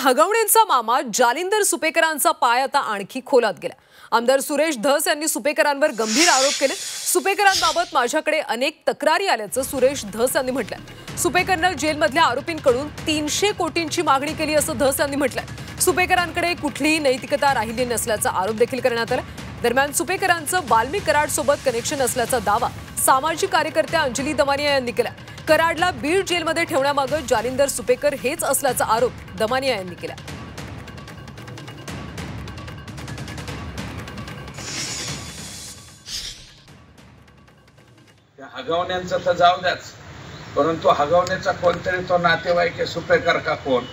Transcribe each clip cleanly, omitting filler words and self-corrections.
हगवणेंचा मामा जालिंदर सुपेकरांचा पाय आता आणखी खोलात गेला। आमदार सुरेश धस यांनी सुपेकरांवर गंभीर आरोप केले। सुपेकरांबाबत माझ्याकडे अनेक तक्रारी आल्याचं सुरेश धस यांनी म्हटलंय। सुपेकरनं जेलमधल्या आरोपींकडून 300 कोटींची मागणी केली असं धस यांनी म्हटलंय। सुपेकरांकडे कुठलीही नैतिकता राहिली नसल्याचा आरोप देखील करण्यात आला। दरम्यान सुपेकरांचं बाल्मी कराड सोबत कनेक्शन असल्याचा दावा सामाजिक कार्यकर्त्या अंजली दमानिया यांनी केला। कराडला बीड जेलमध्ये ठेवण्यामागे जालिंदर सुपेकर हेच असल्याचा आरोप दमानिया यांनी केला। हगवण्यांचं तर जाऊ द्याच, परंतु हगवण्याचा कोणतरी तो नातेवाईक आहे, सुपेकर का कोण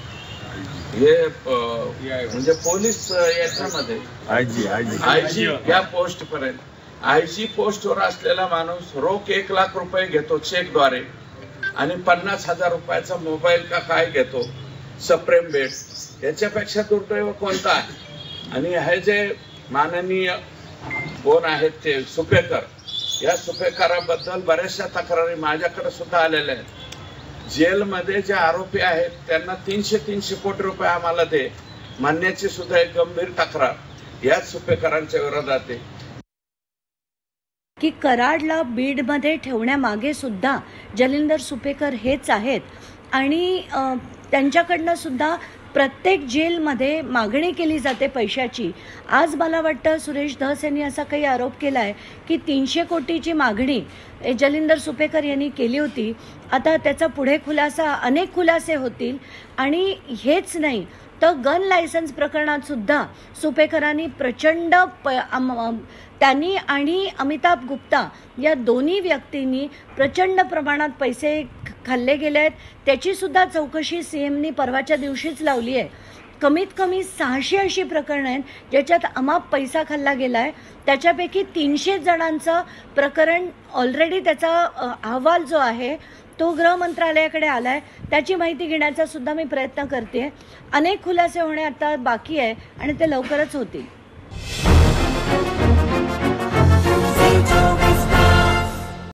हे म्हणजे पोलीस याच्यामध्ये आयजी या पोस्ट पर्यंत आयजी पोस्टवर असलेला माणूस रोख 1 लाख रुपये घेतो चेकद्वारे आणि 50,000 रुपयाचा मोबाईल का काय घेतो सप्रेम बेट, याच्यापेक्षा दुर्दैव कोणता आहे? आणि हे जे माननीय कोण आहेत ते सुपेकर, या सुपेकराबद्दल बऱ्याचशा तक्रारी माझ्याकडे सुद्धा आलेल्या आहेत। जेलमध्ये जे आरोपी आहेत त्यांना 300 कोटी रुपये आम्हाला दे मानण्याची सुद्धा एक गंभीर तक्रार याच सुपेकरांच्या विरोधात आहे की कराडला बीडमध्ये ठेवण्यामागे सुद्धा जालिंदर सुपेकर हेच आहेत आणि त्यांच्याकडनं सुद्धा प्रत्येक जेलमध्ये मागणी केली जाते पैशाची। आज मला वाटतं सुरेश धस यांनी असा काही आरोप केला आहे की 300 कोटीची मागणी जालिंदर सुपेकर यांनी केली होती। आता त्याचा पुढे खुलासा, अनेक खुलासे होतील। आणि हेच नाही तर गन लायसन्स प्रकरणात सुद्धा सुपेकरांनी प्रचंड त्यांनी आणि अमिताभ गुप्ता या दोन्ही व्यक्तींनी प्रचंड प्रमाणात पैसे खाल्ले गेले आहेत। त्याची सुद्धा चौकशी सीएमनी परवाच्या दिवशीच लावली आहे। कमीत कमी 600 अशी प्रकरणं आहेत ज्याच्यात अमाप पैसा खाल्ला गेला आहे। त्याच्यापैकी 300 जणांचं प्रकरण ऑलरेडी त्याचा अहवाल जो आहे तो गृह मंत्रालयाकडे आला आहे। त्याची माहिती घेण्याचा सुद्धा मी प्रयत्न करते। अनेक खुलासे होणे आता बाकी आहे आणि ते लवकरच होतील।